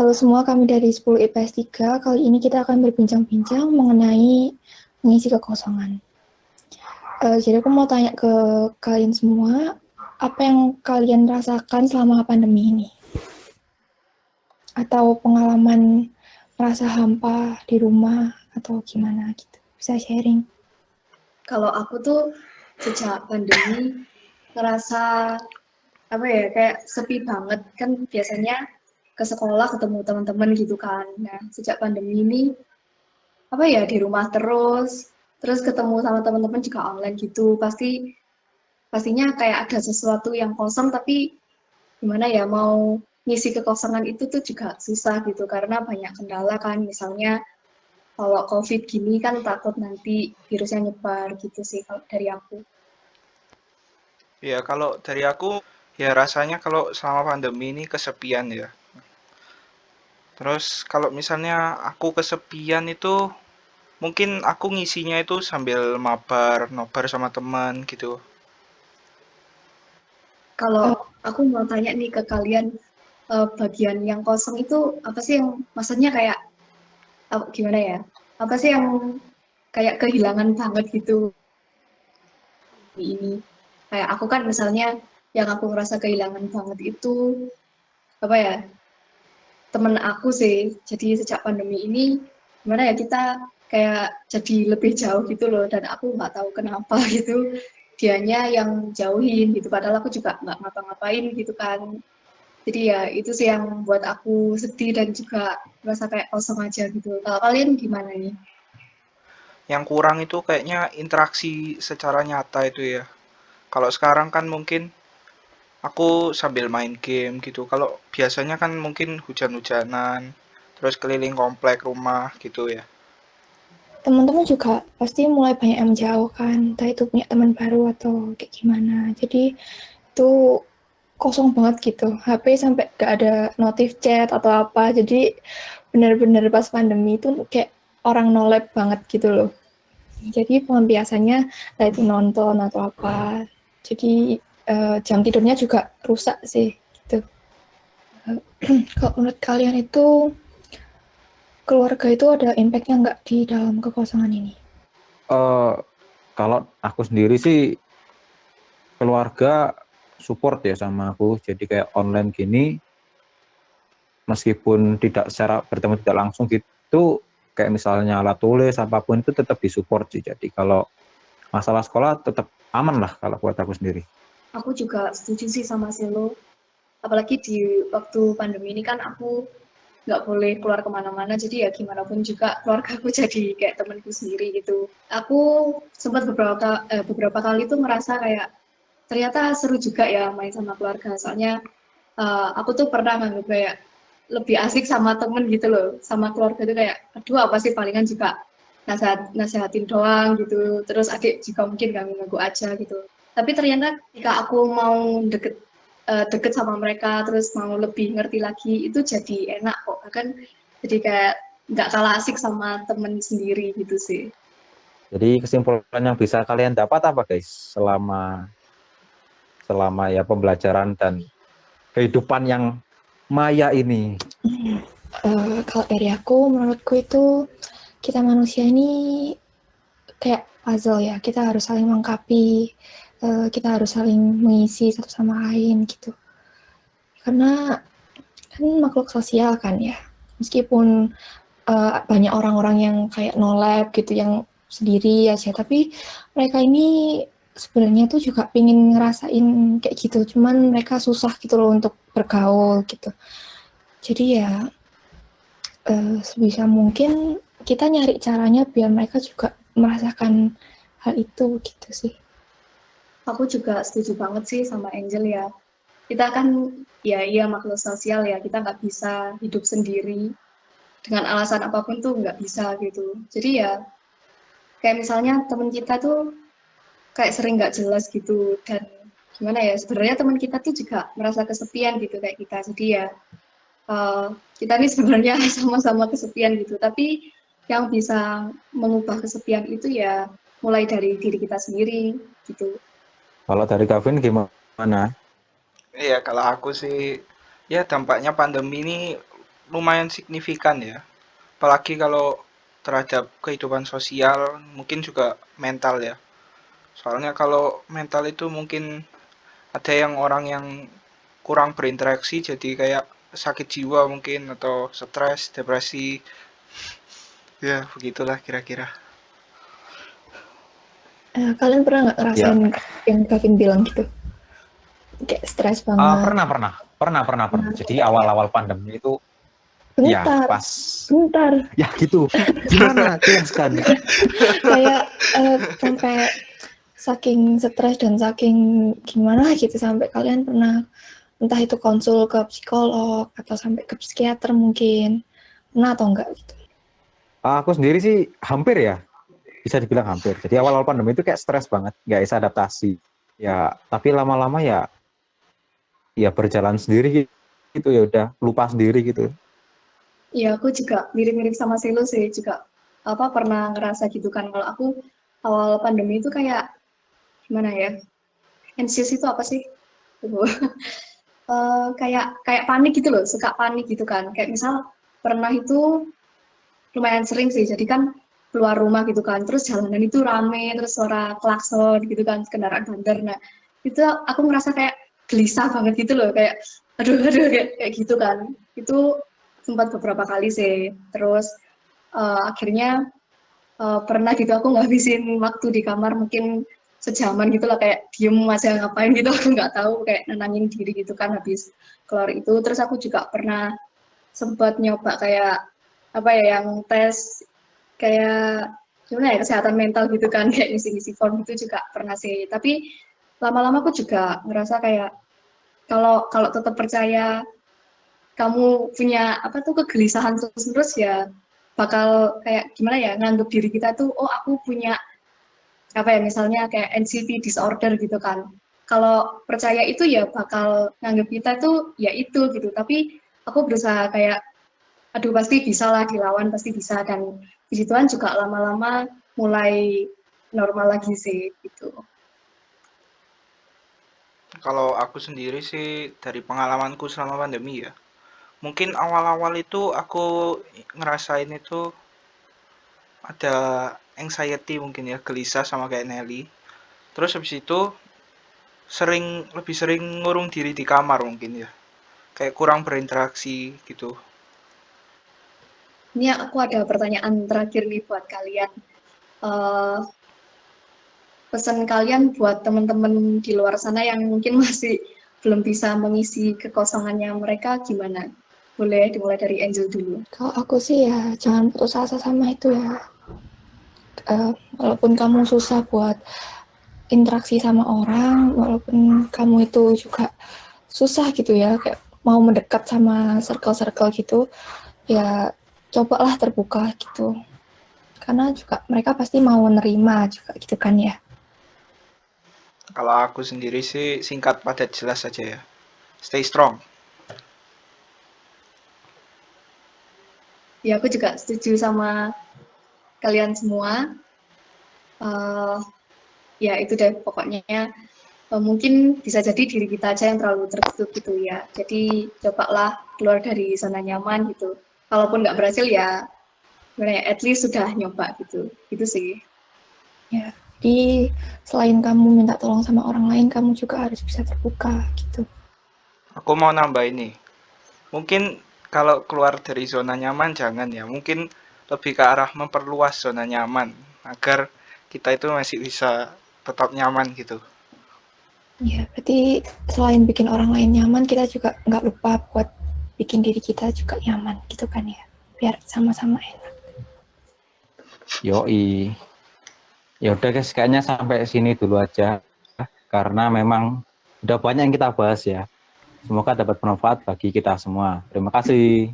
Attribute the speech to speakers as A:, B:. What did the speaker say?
A: Halo semua, kami dari 10 IPS 3. Kali ini kita akan berbincang-bincang mengenai mengisi kekosongan. Jadi aku mau tanya ke kalian semua, apa yang kalian rasakan selama pandemi ini? Atau pengalaman merasa hampa di rumah atau gimana gitu? Bisa sharing?
B: Kalau aku tuh sejak pandemi ngerasa kayak sepi banget kan, biasanya ke sekolah ketemu teman-teman gitu kan. Nah, sejak pandemi ini di rumah terus ketemu sama teman-teman juga online gitu. Pastinya kayak ada sesuatu yang kosong, tapi gimana ya, mau ngisi kekosongan itu tuh juga susah gitu karena banyak kendala kan. Misalnya kalau COVID gini kan takut nanti virusnya nyebar gitu sih kalau dari aku.
C: Ya, kalau dari aku, ya rasanya kalau selama pandemi ini kesepian ya. Terus kalau misalnya aku kesepian itu, mungkin aku ngisinya itu sambil mabar, nobar sama teman gitu.
B: Kalau
A: Uh,
B: aku mau tanya nih ke kalian, bagian yang kosong itu apa sih, yang maksudnya kayak gimana ya? Apa sih yang kayak kehilangan banget gitu di ini? Kayak aku kan misalnya yang aku ngerasa kehilangan banget itu apa ya? Temen aku sih. Jadi sejak pandemi ini gimana ya, kita kayak jadi lebih jauh gitu loh, dan aku nggak tahu kenapa gitu. Dianya yang jauhin gitu, padahal aku juga nggak ngapa-ngapain gitu kan. Jadi ya itu sih yang buat aku sedih dan juga merasa kayak kosong aja gitu. Kalau kalian gimana nih?
C: Yang kurang itu kayaknya interaksi secara nyata itu ya. Kalau sekarang kan mungkin aku sambil main game gitu. Kalau biasanya kan mungkin hujan-hujanan, terus keliling komplek rumah gitu ya.
A: Teman-teman juga pasti mulai banyak yang menjauh kan, entah itu punya teman baru atau kayak gimana. Jadi itu kosong banget gitu, HP sampai gak ada notif chat atau apa. Jadi bener-bener pas pandemi itu kayak orang no lab banget gitu loh. Jadi pelampiasannya entah itu nonton atau apa. Jadi jam tidurnya juga rusak sih gitu. Kalau menurut kalian itu keluarga itu ada impactnya nggak di dalam kekosongan ini?
D: Eh, Kalau aku sendiri sih keluarga support ya sama aku. Jadi kayak online gini, meskipun tidak secara bertemu tidak langsung gitu, kayak misalnya alat tulis apapun itu tetap disupport sih. Jadi kalau masalah sekolah tetap aman lah kalau buat aku sendiri.
B: Aku juga setuju sih sama Silo. Apalagi di waktu pandemi ini kan aku nggak boleh keluar kemana-mana, jadi ya gimana pun juga keluarga aku jadi kayak temanku sendiri gitu. Aku sempat beberapa kali tuh merasa kayak ternyata seru juga ya main sama keluarga. Soalnya aku tuh pernah nganggep kayak lebih asik sama temen gitu loh, sama keluarga tuh kayak aduh apa sih, palingan juga nasehatin doang gitu, terus adik juga mungkin ganggu-ganggu aja gitu. Tapi ternyata ketika aku mau deket sama mereka, terus mau lebih ngerti lagi, itu jadi enak kok, bahkan jadi kayak nggak kalah asik sama temen sendiri gitu sih.
D: Jadi kesimpulan yang bisa kalian dapat apa guys selama selama ya pembelajaran dan kehidupan yang maya ini?
A: Kalau dari aku, menurutku itu kita manusia ini kayak puzzle ya. Kita harus saling melengkapi, kita harus saling mengisi satu sama lain gitu. Karena kan makhluk sosial kan ya. Meskipun banyak orang-orang yang kayak no lab gitu, yang sendiri aja, tapi mereka ini sebenarnya tuh juga pingin ngerasain kayak gitu, cuman mereka susah gitu loh untuk bergaul gitu. Jadi ya sebisa mungkin kita nyari caranya biar mereka juga merasakan hal itu gitu sih.
B: Aku juga setuju banget sih sama Angel ya. Kita kan ya iya makhluk sosial ya, kita nggak bisa hidup sendiri dengan alasan apapun tuh nggak bisa gitu. Jadi ya kayak misalnya teman kita tuh kayak sering nggak jelas gitu, dan gimana ya, sebenarnya teman kita tuh juga merasa kesepian gitu kayak kita. Jadi ya eh, kita nih sebenarnya sama-sama kesepian gitu, tapi yang bisa mengubah kesepian itu ya mulai dari diri kita sendiri gitu.
D: Kalau dari Gavin gimana?
C: Iya, kalau aku sih, ya dampaknya pandemi ini lumayan signifikan ya. Apalagi kalau terhadap kehidupan sosial, mungkin juga mental ya. Soalnya kalau mental itu mungkin ada yang orang yang kurang berinteraksi jadi kayak sakit jiwa mungkin atau stres, depresi. Ya, begitulah kira-kira.
A: Kalian pernah nggak
D: Ya,
A: ngerasain yang Gavin bilang gitu? Kayak stres banget.
D: pernah. Jadi awal-awal pandemi itu, ya
A: Bentar,
D: pas,
A: bentar.
D: ya gitu. Gimana? Jelaskan.
A: Kayak sampai saking stres dan saking gimana gitu sampai kalian pernah entah itu konsul ke psikolog atau sampai ke psikiater mungkin. Pernah atau enggak gitu?
D: Aku sendiri sih hampir ya, bisa dibilang hampir. Jadi awal-awal pandemi itu kayak stres banget, nggak bisa adaptasi. Ya, tapi lama-lama ya berjalan sendiri gitu, ya udah lupa sendiri gitu.
B: Iya, aku juga mirip-mirip sama Silo sih, juga pernah ngerasa gitu kan. Kalau aku awal pandemi itu kayak gimana ya? Anxious itu apa sih? Tuh. Kayak kayak panik gitu loh, suka panik gitu kan. Kayak misal pernah itu lumayan sering sih, jadi kan keluar rumah gitu kan, terus jalanan itu rame, terus suara klakson gitu kan, kendaraan banter. Nah, itu aku ngerasa kayak gelisah banget gitu loh, kayak aduh kayak gitu kan. Itu sempat beberapa kali sih. Terus akhirnya pernah gitu aku ngabisin waktu di kamar mungkin sejaman gitu lah, kayak diem aja ngapain gitu, aku nggak tahu, kayak nenangin diri gitu kan habis keluar itu. Terus aku juga pernah sempat nyoba kayak apa ya, yang tes kayak gimana ya, kesehatan mental gitu kan, kayak ngisi-ngisi form gitu juga pernah sih. Tapi lama-lama aku juga ngerasa kayak kalau kalau tetap percaya kamu punya apa tuh kegelisahan terus-menerus, ya bakal kayak gimana ya, nganggap diri kita tuh oh aku punya apa ya, misalnya kayak anxiety disorder gitu kan. Kalau percaya itu ya bakal nganggap kita tuh ya itu gitu. Tapi aku berusaha kayak aduh pasti bisa lah dilawan, pasti bisa. Dan puji Tuhan juga lama-lama mulai normal lagi sih gitu.
C: Kalau aku sendiri sih dari pengalamanku selama pandemi ya. Mungkin awal-awal itu aku ngerasain itu ada anxiety mungkin ya, gelisah sama kayak Nelly. Terus habis itu lebih sering ngurung diri di kamar mungkin ya. Kayak kurang berinteraksi gitu.
B: Ini aku ada pertanyaan terakhir nih buat kalian. Eh, Pesan kalian buat teman-teman di luar sana yang mungkin masih belum bisa mengisi kekosongannya mereka gimana? Boleh dimulai dari Angel dulu.
A: Kalau aku sih ya jangan putus asa sama itu ya. Walaupun kamu susah buat interaksi sama orang, walaupun kamu itu juga susah gitu ya, kayak mau mendekat sama circle-circle gitu, ya cobalah terbuka gitu. Karena juga mereka pasti mau menerima juga gitu kan ya.
C: Kalau aku sendiri sih singkat padat jelas saja ya. Stay strong.
B: Ya aku juga setuju sama kalian semua. Uh, ya itu deh pokoknya. Mungkin bisa jadi diri kita aja yang terlalu tertutup gitu ya. Jadi cobalah keluar dari zona nyaman gitu. Kalaupun nggak berhasil ya, gimana ya, at least sudah nyoba gitu. Gitu sih.
A: Ya, jadi selain kamu minta tolong sama orang lain, kamu juga harus bisa terbuka gitu.
C: Aku mau nambah ini. Mungkin kalau keluar dari zona nyaman jangan ya. Mungkin lebih ke arah memperluas zona nyaman agar kita itu masih bisa tetap nyaman gitu.
A: Ya, berarti selain bikin orang lain nyaman, kita juga nggak lupa buat bikin diri kita juga nyaman gitu kan ya. Biar sama-sama enak.
D: Yoi. Ya udah guys, kayaknya sampai sini dulu aja karena memang udah banyak yang kita bahas ya. Semoga dapat bermanfaat bagi kita semua. Terima kasih.